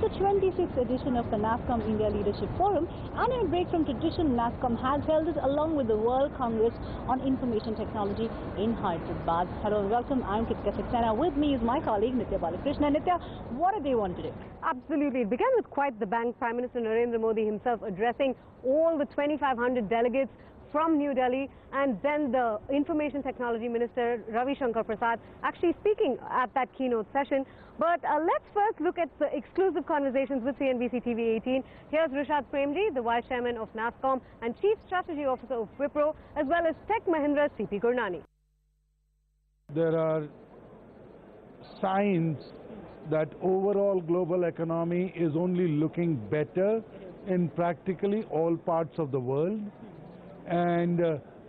the 26th edition of the NASSCOM India Leadership Forum, and in a break from tradition, NASSCOM has held it along with the World Congress on Information Technology in Hyderabad. Hello and welcome. I'm kickstarts. With me is my colleague Nitya Balakrishna. Nitya, what did they want today? Absolutely. It began with quite the bang. Prime Minister Narendra Modi himself addressing all the 2,500 delegates from New Delhi, and then the Information Technology Minister Ravi Shankar Prasad actually speaking at that keynote session. But let's first look at the exclusive conversations with CNBC TV18. Here's Rishad Premji, the Vice Chairman of NASSCOM and Chief Strategy Officer of Wipro, as well as Tech Mahindra's C.P. Gurnani. There are signs that overall global economy is only looking better in practically all parts of the world, and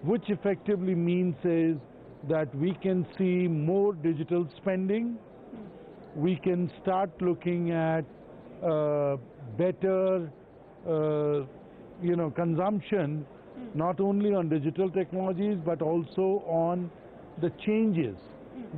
which effectively means is that we can see more digital spending. We can start looking at better consumption, not only on digital technologies but also on the changes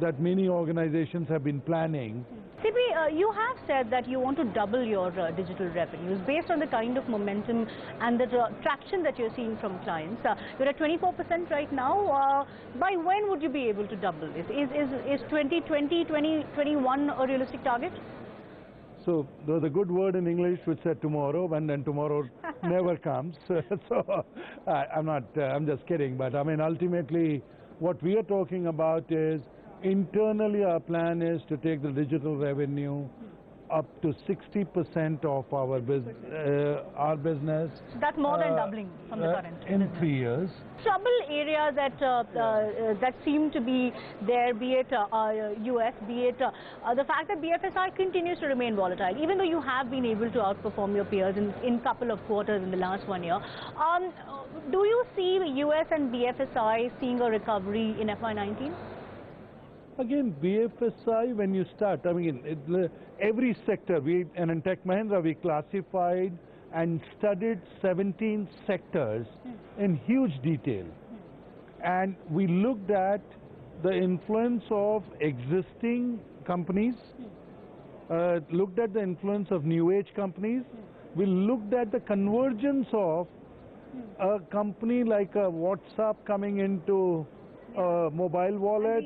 that many organizations have been planning. CP, you have said that you want to double your digital revenues based on the kind of momentum and the traction that you're seeing from clients. You're at 24% right now. By when would you be able to double this? Is 2020, 2021 a realistic target? So there's a good word in English which said tomorrow, and then tomorrow never comes. So I'm just kidding. But I mean, ultimately, what we are talking about is, internally our plan is to take the digital revenue up to 60% of our business. That's more than doubling from the current. In 3 years. Trouble area that seem to be there, be it US, be it the fact that BFSI continues to remain volatile, even though you have been able to outperform your peers in couple of quarters in the last 1 year. Do you see US and BFSI seeing a recovery in FY19? Again, BFSI, when you start, I mean, every sector, and in Tech Mahindra, we classified and studied 17 sectors in huge detail. And we looked at the influence of existing companies, looked at the influence of new age companies. We looked at the convergence of a company like a WhatsApp coming into mobile wallet,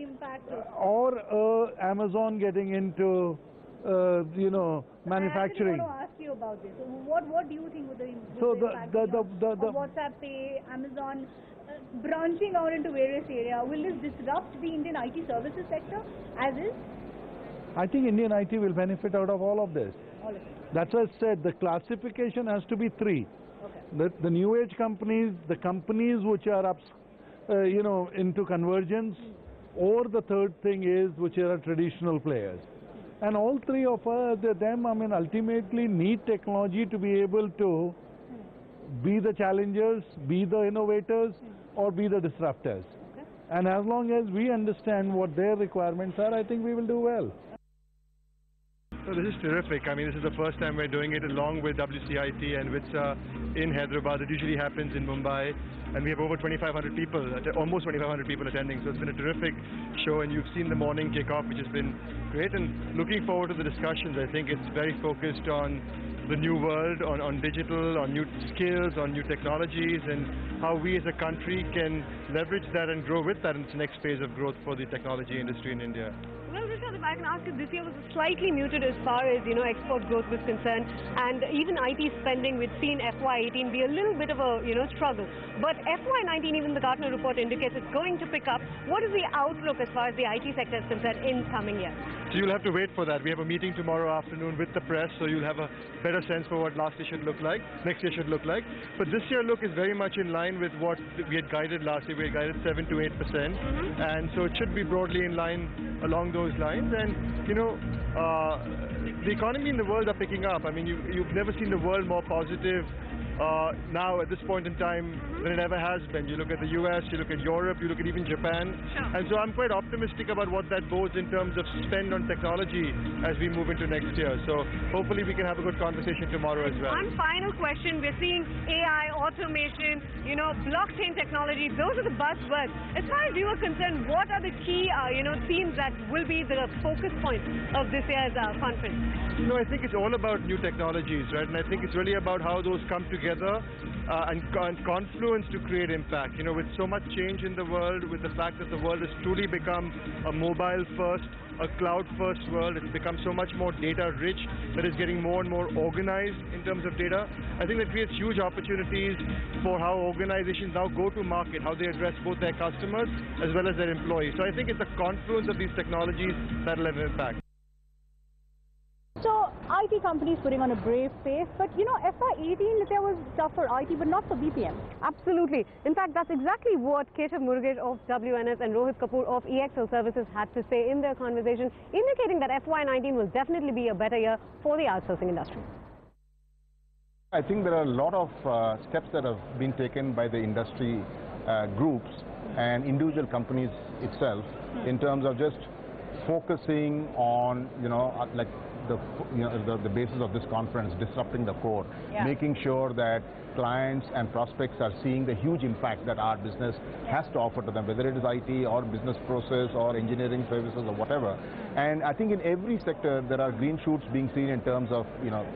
or Amazon getting into manufacturing. I want to ask you about this. What do you think would the impact of WhatsApp Pay, Amazon branching out into various areas? Will this disrupt the Indian IT services sector as is? I think Indian IT will benefit out of all of this. All of it. That's why I said the classification has to be three. Okay. The new age companies, the companies which are into convergence, or the third thing is which are traditional players. And all three of them, I mean, ultimately need technology to be able to be the challengers, be the innovators, or be the disruptors. Okay. And as long as we understand what their requirements are, I think we will do well. So this is terrific. I mean, this is the first time we're doing it along with WCIT and WITSA in Hyderabad. It usually happens in Mumbai, and we have over 2,500 people, almost 2,500 people attending. So it's been a terrific show, and you've seen the morning kickoff, which has been great. And looking forward to the discussions. I think it's very focused on the new world, on digital, on new skills, on new technologies, and how we as a country can leverage that and grow with that in its next phase of growth for the technology industry in India. Well, Rishad, if I can ask you, this year was slightly muted as far as, export growth was concerned, and even IT spending, we've seen FY18 be a little bit of a, struggle. But FY19, even the Gartner report indicates it's going to pick up. What is the outlook as far as the IT sector is concerned in coming years? So you'll have to wait for that. We have a meeting tomorrow afternoon with the press, so you'll have a better sense for what next year should look like. But this year look is very much in line with what we had guided last year. We had guided 7 to 8%, and so it should be broadly in line along those lines. And the economy in the world are picking up. I mean, you've never seen the world more positive now at this point in time than it ever has been. You look at the US, you look at Europe, you look at even Japan. Sure. And so I'm quite optimistic about what that bodes in terms of spend on technology as we move into next year. So hopefully we can have a good conversation tomorrow as well. One final question. We're seeing AI, automation, blockchain technology. Those are the buzzwords. As far as you are concerned, what are the key, themes that will be the focus point of this year's conference? I think it's all about new technologies, right? And I think it's really about how those come together and confluence to create impact. With so much change in the world, with the fact that the world has truly become a mobile-first, a cloud-first world, it's become so much more data-rich that is getting more and more organized in terms of data. I think that creates huge opportunities for how organizations now go to market, how they address both their customers as well as their employees. So I think it's a confluence of these technologies that will have an impact. So IT companies putting on a brave face, but FY18 there was stuff for IT but not for BPM. Absolutely. In fact, that's exactly what Keshav Murugesh of WNS and Rohit Kapoor of EXL Services had to say in their conversation, indicating that FY19 will definitely be a better year for the outsourcing industry. I think there are a lot of steps that have been taken by the industry groups and individual companies itself in terms of just focusing on, the basis of this conference, disrupting the core, making sure that clients and prospects are seeing the huge impact that our business has to offer to them, whether it is IT or business process or engineering services or whatever. And I think in every sector there are green shoots being seen in terms of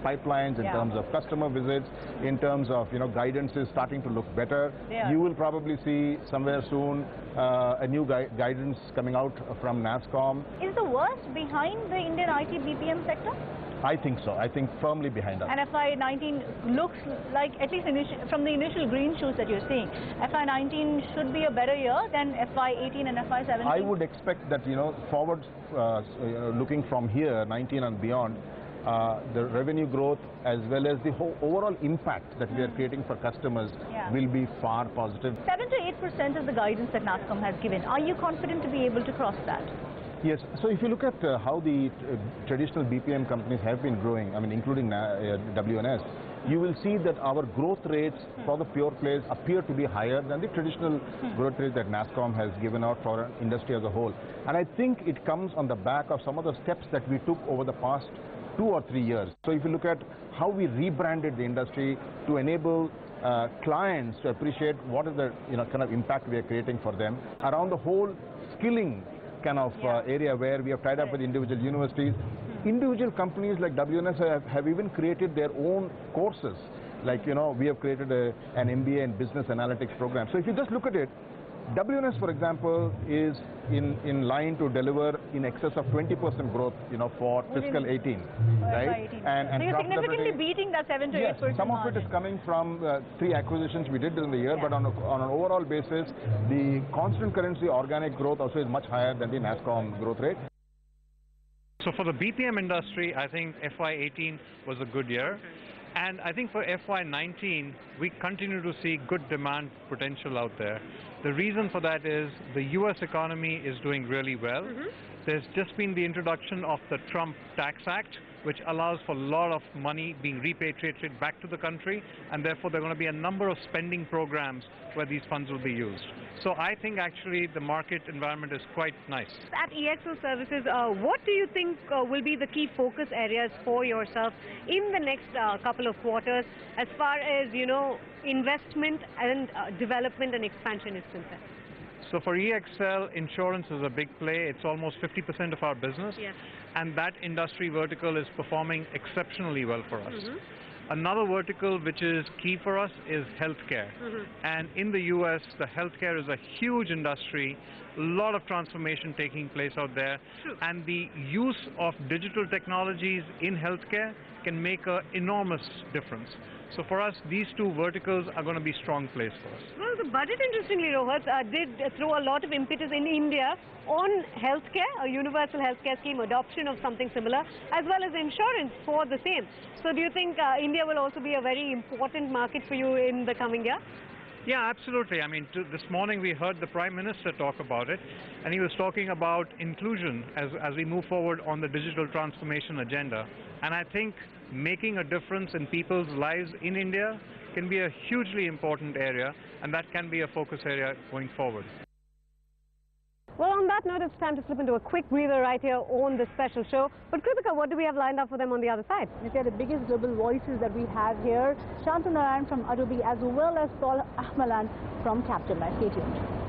pipelines, in terms of customer visits, in terms of guidance is starting to look better. You will probably see somewhere soon a new guidance coming out from NASSCOM. Is the worst behind the Indian IT BPM sector? I think so. I think firmly behind us. And FY19 looks like, at least from the initial green shoots that you're seeing, FY19 should be a better year than FY18 and FY17? I would expect that, forward looking from here, 19 and beyond, the revenue growth as well as the whole overall impact that we are creating for customers will be far positive. 7 to 8% is the guidance that NASSCOM has given. Are you confident to be able to cross that? Yes. So if you look at how the traditional BPM companies have been growing, including WNS, you will see that our growth rates for the pure plays appear to be higher than the traditional growth rates that NASSCOM has given out for an industry as a whole. And I think it comes on the back of some of the steps that we took over the past 2 or 3 years. So if you look at how we rebranded the industry to enable clients to appreciate what is the kind of impact we are creating for them around the whole skilling kind of area where we have tied up with individual universities. Individual companies like WNS have even created their own courses. Like, we have created an MBA in business analytics program. So if you just look at it, WNS, for example, is in line to deliver in excess of 20% growth, for fiscal 18, right? And so you're significantly beating that 7 to 8%. Some of it is coming from 3 acquisitions we did during the year, but on an overall basis, the constant currency organic growth also is much higher than the NASSCOM growth rate. So for the BPM industry, I think FY18 was a good year. And I think for FY19, we continue to see good demand potential out there. The reason for that is the US economy is doing really well. There's just been the introduction of the Trump Tax Act, which allows for a lot of money being repatriated back to the country, and therefore there are going to be a number of spending programs where these funds will be used. So I think actually the market environment is quite nice. At EXL Services, what do you think will be the key focus areas for yourself in the next couple of quarters as far as, investment and development and expansion is concerned? So for EXL, insurance is a big play. It's almost 50% of our business. And that industry vertical is performing exceptionally well for us. Another vertical which is key for us is healthcare. And in the US, the healthcare is a huge industry, a lot of transformation taking place out there. And the use of digital technologies in healthcare can make an enormous difference. So for us, these 2 verticals are going to be strong plays for us. Well, the budget, interestingly, Rohit, did throw a lot of impetus in India on healthcare, a universal healthcare scheme, adoption of something similar, as well as insurance for the same. So do you think India will also be a very important market for you in the coming year? Yeah, absolutely. This morning we heard the Prime Minister talk about it, and he was talking about inclusion as we move forward on the digital transformation agenda. And I think making a difference in people's lives in India can be a hugely important area, and that can be a focus area going forward. Well, on that note, it's time to slip into a quick breather right here on this special show. But Kritika, what do we have lined up for them on the other side? These are the biggest global voices that we have here. Shantanu Narayan from Adobe as well as Paul Ahmalan from Capgemini. Stay tuned.